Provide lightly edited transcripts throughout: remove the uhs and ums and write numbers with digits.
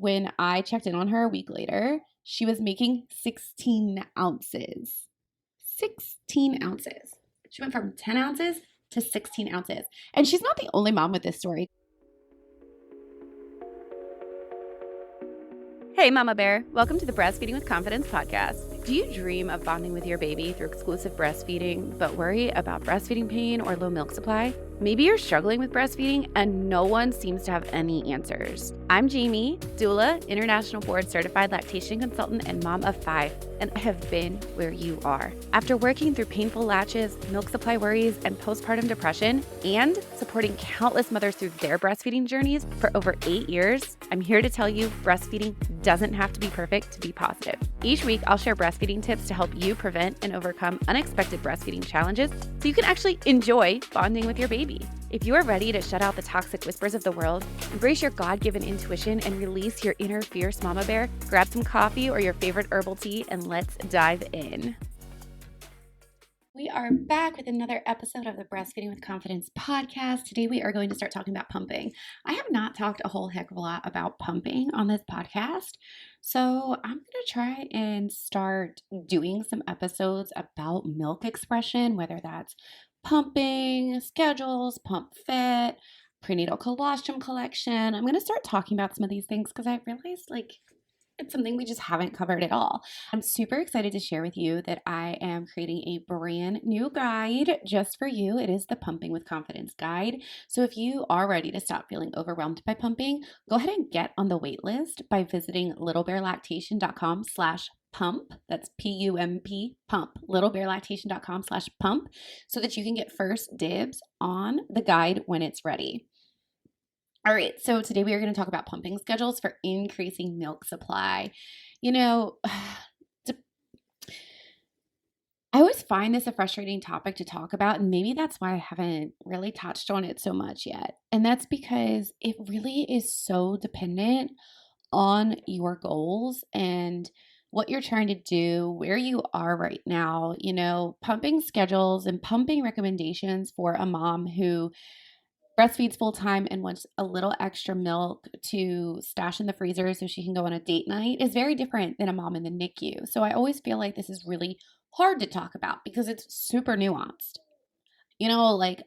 when I checked in on her a week later, she was making 16 ounces. 16 ounces. She went from 10 ounces to 16 ounces. And she's not the only mom with this story. Hey, Mama Bear. Welcome to the Breastfeeding with Confidence podcast. Do you dream of bonding with your baby through exclusive breastfeeding, but worry about breastfeeding pain or low milk supply? Maybe you're struggling with breastfeeding and no one seems to have any answers. I'm Jamie, doula, international board certified lactation consultant, and mom of 5, and I have been where you are. After working through painful latches, milk supply worries, and postpartum depression, and supporting countless mothers through their breastfeeding journeys for over 8 years, I'm here to tell you breastfeeding doesn't have to be perfect to be positive. Each week, I'll share breastfeeding tips to help you prevent and overcome unexpected breastfeeding challenges so you can actually enjoy bonding with your baby. If you are ready to shut out the toxic whispers of the world, embrace your God-given intuition, and release your inner fierce mama bear, grab some coffee or your favorite herbal tea and let's dive in. We are back with another episode of the Breastfeeding with Confidence podcast. Today we are going to start talking about pumping. I have not talked a whole heck of a lot about pumping on this podcast, so I'm going to try and start doing some episodes about milk expression, whether that's pumping schedules, pump fit, prenatal colostrum collection. I'm going to start talking about some of these things because I realized it's something we just haven't covered at all. I'm super excited to share with you that I am creating a brand new guide just for you. It is the Pumping with Confidence guide. So if you are ready to stop feeling overwhelmed by pumping, go ahead and get on the wait list by visiting littlebearlactation.com/pump. That's PUMP, pump, littlebearlactation.com/pump, so that you can get first dibs on the guide when it's ready. All right, so today we are going to talk about pumping schedules for increasing milk supply. I always find this a frustrating topic to talk about, and maybe that's why I haven't really touched on it so much yet. And that's because it really is so dependent on your goals and what you're trying to do, where you are right now. Pumping schedules and pumping recommendations for a mom who breastfeeds full time and wants a little extra milk to stash in the freezer so she can go on a date night is very different than a mom in the NICU. So I always feel like this is really hard to talk about because it's super nuanced.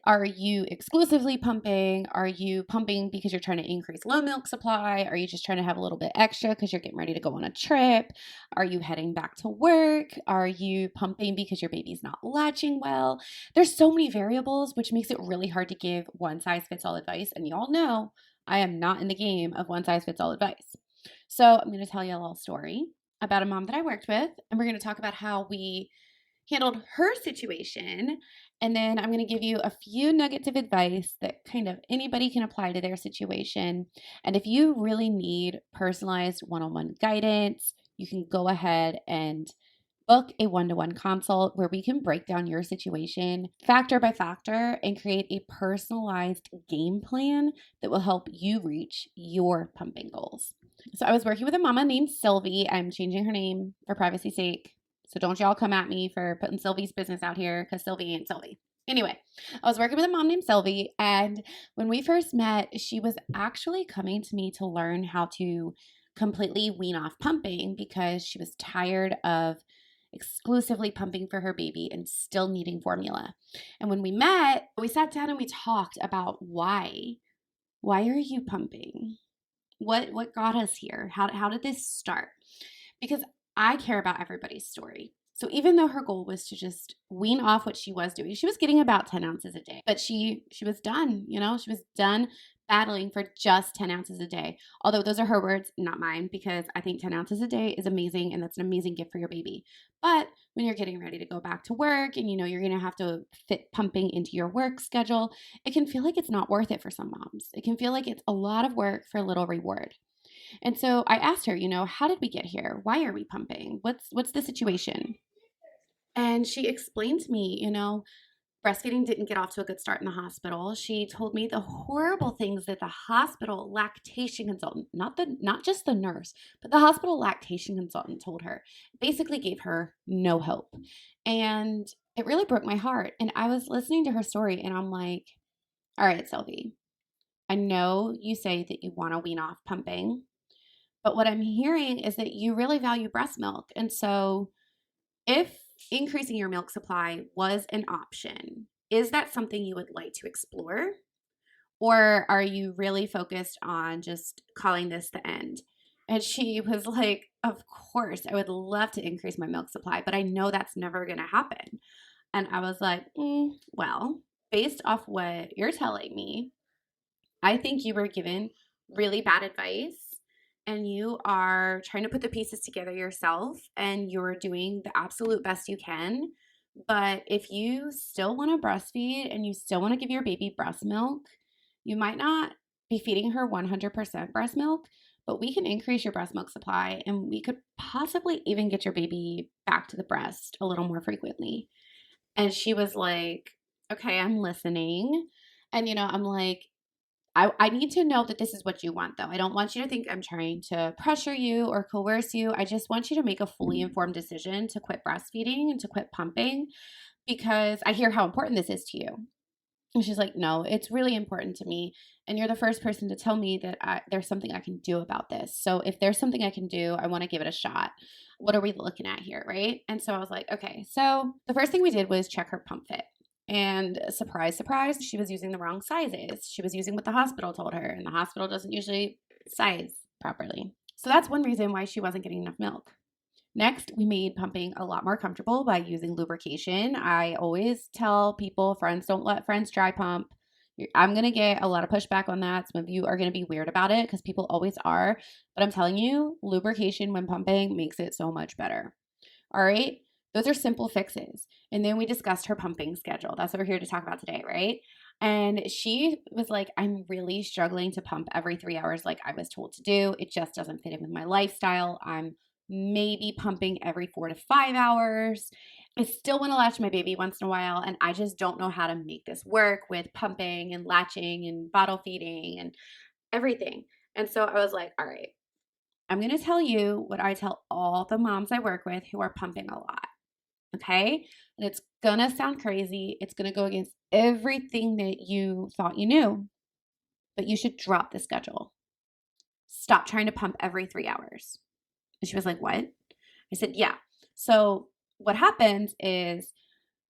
Are you exclusively pumping? Are you pumping because you're trying to increase low milk supply? Are you just trying to have a little bit extra because you're getting ready to go on a trip? Are you heading back to work? Are you pumping because your baby's not latching well? There's so many variables, which makes it really hard to give one size fits all advice. And y'all know I am not in the game of one size fits all advice. So I'm going to tell you a little story about a mom that I worked with, and we're going to talk about how we handled her situation. And then I'm going to give you a few nuggets of advice that kind of anybody can apply to their situation. And if you really need personalized one-on-one guidance, you can go ahead and book a one-to-one consult where we can break down your situation factor by factor and create a personalized game plan that will help you reach your pumping goals. So I was working with a mama named Sylvie. I'm changing her name for privacy's sake. So don't y'all come at me for putting Sylvie's business out here because Sylvie ain't Sylvie. Anyway, I was working with a mom named Sylvie, and when we first met, she was actually coming to me to learn how to completely wean off pumping because she was tired of exclusively pumping for her baby and still needing formula. And when we met, we sat down and we talked about why. Why are you pumping? What got us here? How did this start? Because I care about everybody's story. So even though her goal was to just wean off what she was doing, she was getting about 10 ounces a day, but she was done, she was done battling for just 10 ounces a day. Although those are her words, not mine, because I think 10 ounces a day is amazing and that's an amazing gift for your baby. But when you're getting ready to go back to work and you're going to have to fit pumping into your work schedule, it can feel like it's not worth it for some moms. It can feel like it's a lot of work for a little reward. And so I asked her, how did we get here? Why are we pumping? What's the situation? And she explained to me, breastfeeding didn't get off to a good start in the hospital. She told me the horrible things that the hospital lactation consultant, not just the nurse, but the hospital lactation consultant told her, basically gave her no hope. And it really broke my heart. And I was listening to her story and I'm like, all right, Sylvie, I know you say that you want to wean off pumping, But what I'm hearing is that you really value breast milk. And so if increasing your milk supply was an option, is that something you would like to explore? Or are you really focused on just calling this the end? And she was like, of course, I would love to increase my milk supply, but I know that's never going to happen. And I was like, well, based off what you're telling me, I think you were given really bad advice and you are trying to put the pieces together yourself and you're doing the absolute best you can. But if you still want to breastfeed and you still want to give your baby breast milk, you might not be feeding her 100% breast milk, but we can increase your breast milk supply and we could possibly even get your baby back to the breast a little more frequently. And she was like, okay, I'm listening. And, I'm like, I need to know that this is what you want, though. I don't want you to think I'm trying to pressure you or coerce you. I just want you to make a fully informed decision to quit breastfeeding and to quit pumping because I hear how important this is to you. And she's like, no, it's really important to me. And you're the first person to tell me that there's something I can do about this. So if there's something I can do, I want to give it a shot. What are we looking at here, right? And so I was like, okay. So the first thing we did was check her pump fit. And surprise, surprise, she was using the wrong sizes. She was using what the hospital told her, and the hospital doesn't usually size properly. So that's one reason why she wasn't getting enough milk. Next, we made pumping a lot more comfortable by using lubrication. I always tell people, friends, don't let friends dry pump. I'm going to get a lot of pushback on that. Some of you are going to be weird about it because people always are. But I'm telling you, lubrication when pumping makes it so much better. All right. Those are simple fixes. And then we discussed her pumping schedule. That's what we're here to talk about today, right? And she was like, I'm really struggling to pump every 3 hours like I was told to do. It just doesn't fit in with my lifestyle. I'm maybe pumping every 4 to 5 hours. I still want to latch my baby once in a while, and I just don't know how to make this work with pumping and latching and bottle feeding and everything. And so I was like, all right, I'm going to tell you what I tell all the moms I work with who are pumping a lot. Okay. And it's going to sound crazy. It's going to go against everything that you thought you knew, but you should drop the schedule. Stop trying to pump every 3 hours. And she was like, what? I said, yeah. So what happens is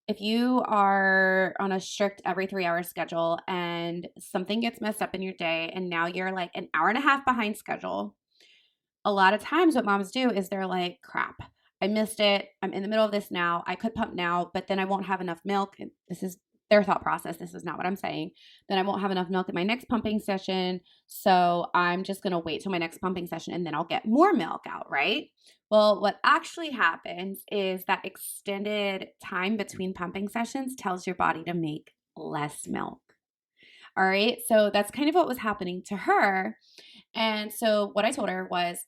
if you are on a strict every 3 hour schedule and something gets messed up in your day and now you're like an hour and a half behind schedule, a lot of times what moms do is they're like, crap, I missed it. I'm in the middle of this now. I could pump now, but then I won't have enough milk. And this is their thought process. This is not what I'm saying. Then I won't have enough milk in my next pumping session. So I'm just going to wait till my next pumping session and then I'll get more milk out, right? Well, what actually happens is that extended time between pumping sessions tells your body to make less milk. All right. So that's kind of what was happening to her. And so what I told her was,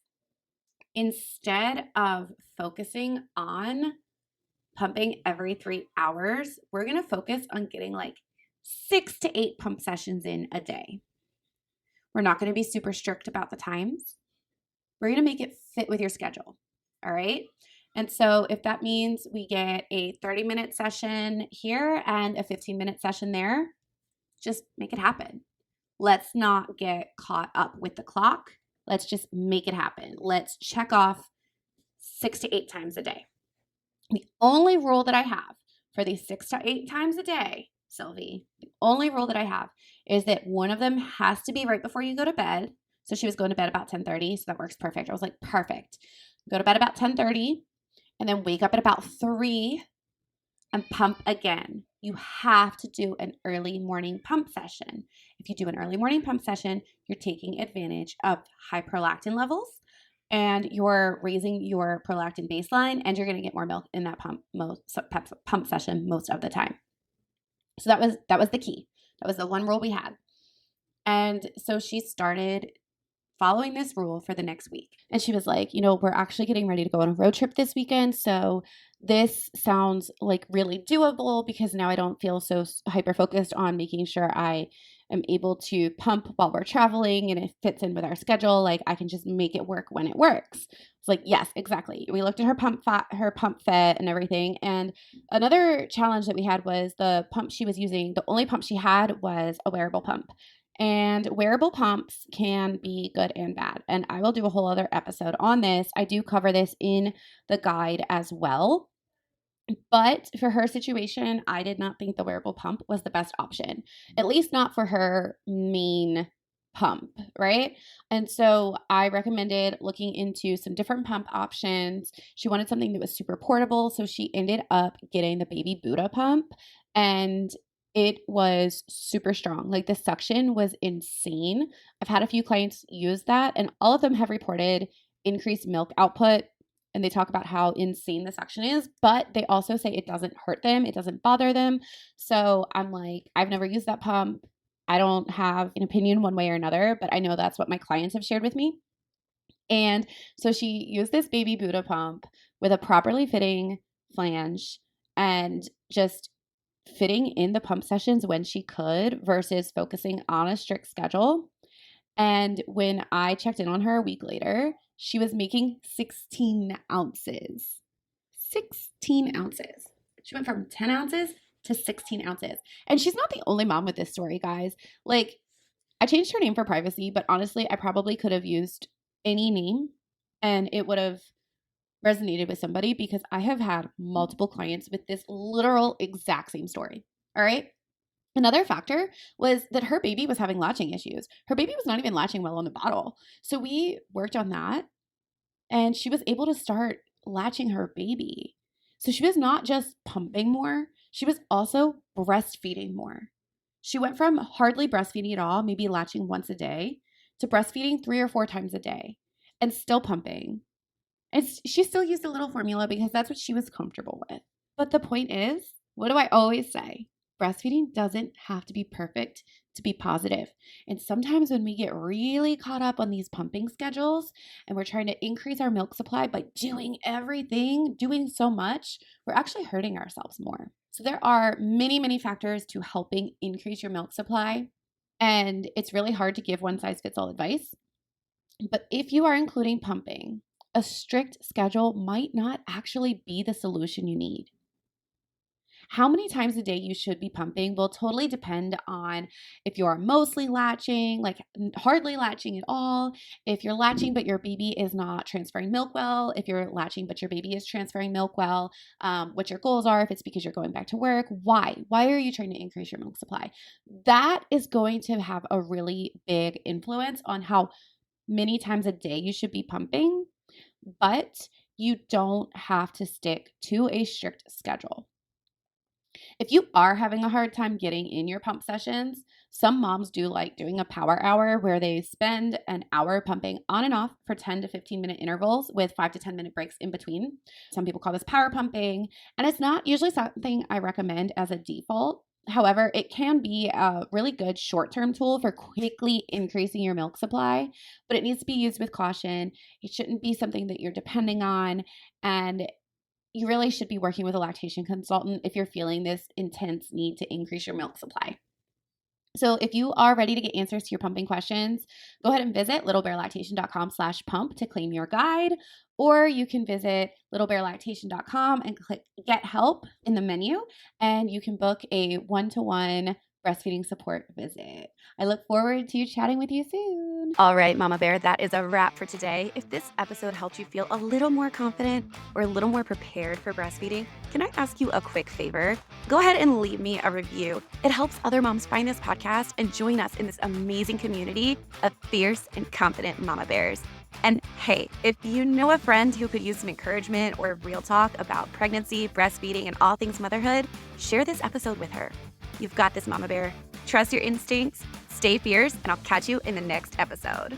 instead of focusing on pumping every 3 hours, we're going to focus on getting like 6 to 8 pump sessions in a day. We're not going to be super strict about the times. We're going to make it fit with your schedule. All right. And so if that means we get a 30-minute session here and a 15-minute session there, just make it happen. Let's not get caught up with the clock. Let's just make it happen. Let's check off 6 to 8 times a day. The only rule that I have for these 6 to 8 times a day, Sylvie, the only rule that I have is that one of them has to be right before you go to bed. So she was going to bed about 10:30, so that works perfect. I was like, perfect. Go to bed about 10:30 and then wake up at about 3 and pump again. You have to do an early morning pump session. If you do an early morning pump session, you're taking advantage of high prolactin levels and you're raising your prolactin baseline and you're going to get more milk in that pump session most of the time. So that was the key. That was the one rule we had. And so she started following this rule for the next week. And she was like, we're actually getting ready to go on a road trip this weekend. So this sounds like really doable because now I don't feel so hyper focused on making sure I am able to pump while we're traveling and it fits in with our schedule. Like I can just make it work when it works. It's like, yes, exactly. We looked at her pump fit and everything. And another challenge that we had was the pump she was using. The only pump she had was a wearable pump. And wearable pumps can be good and bad. And I will do a whole other episode on this. I do cover this in the guide as well. But for her situation, I did not think the wearable pump was the best option, at least not for her main pump, right? And so I recommended looking into some different pump options. She wanted something that was super portable, so she ended up getting the baby Buddha pump, and it was super strong. Like the suction was insane. I've had a few clients use that, and all of them have reported increased milk output, and they talk about how insane the suction is, but they also say it doesn't hurt them, it doesn't bother them. So I'm like, I've never used that pump. I don't have an opinion one way or another, but I know that's what my clients have shared with me. And so she used this baby Buddha pump with a properly fitting flange and just fitting in the pump sessions when she could versus focusing on a strict schedule. And when I checked in on her a week later, she was making 16 ounces. 16 ounces. She went from 10 ounces to 16 ounces. And she's not the only mom with this story, guys. Like, I changed her name for privacy, but honestly, I probably could have used any name and it would have resonated with somebody because I have had multiple clients with this literal exact same story. All right. Another factor was that her baby was having latching issues. Her baby was not even latching well on the bottle. So we worked on that and she was able to start latching her baby. So she was not just pumping more, she was also breastfeeding more. She went from hardly breastfeeding at all, maybe latching once a day, to breastfeeding 3 or 4 times a day and still pumping. And she still used a little formula because that's what she was comfortable with. But the point is, what do I always say? Breastfeeding doesn't have to be perfect to be positive. And sometimes when we get really caught up on these pumping schedules and we're trying to increase our milk supply by doing everything, doing so much, we're actually hurting ourselves more. So there are many, many factors to helping increase your milk supply. And it's really hard to give one size fits all advice. But if you are including pumping, a strict schedule might not actually be the solution you need. How many times a day you should be pumping will totally depend on if you are mostly latching, like hardly latching at all, if you're latching but your baby is not transferring milk well, if you're latching but your baby is transferring milk well, what your goals are, if it's because you're going back to work, why are you trying to increase your milk supply? That is going to have a really big influence on how many times a day you should be pumping, but you don't have to stick to a strict schedule. If you are having a hard time getting in your pump sessions, some moms do like doing a power hour where they spend an hour pumping on and off for 10 to 15 minute intervals with 5 to 10 minute breaks in between. Some people call this power pumping, and it's not usually something I recommend as a default. However, it can be a really good short-term tool for quickly increasing your milk supply, but it needs to be used with caution. It shouldn't be something that you're depending on, and you really should be working with a lactation consultant if you're feeling this intense need to increase your milk supply. So if you are ready to get answers to your pumping questions, go ahead and visit littlebearlactation.com/pump to claim your guide, or you can visit littlebearlactation.com and click get help in the menu, and you can book a one-to-one breastfeeding support visit. I look forward to chatting with you soon. All right, Mama Bear, that is a wrap for today. If this episode helped you feel a little more confident or a little more prepared for breastfeeding, can I ask you a quick favor? Go ahead and leave me a review. It helps other moms find this podcast and join us in this amazing community of fierce and confident mama bears. And hey, if you know a friend who could use some encouragement or real talk about pregnancy, breastfeeding, and all things motherhood, share this episode with her. You've got this, Mama Bear. Trust your instincts, stay fierce, and I'll catch you in the next episode.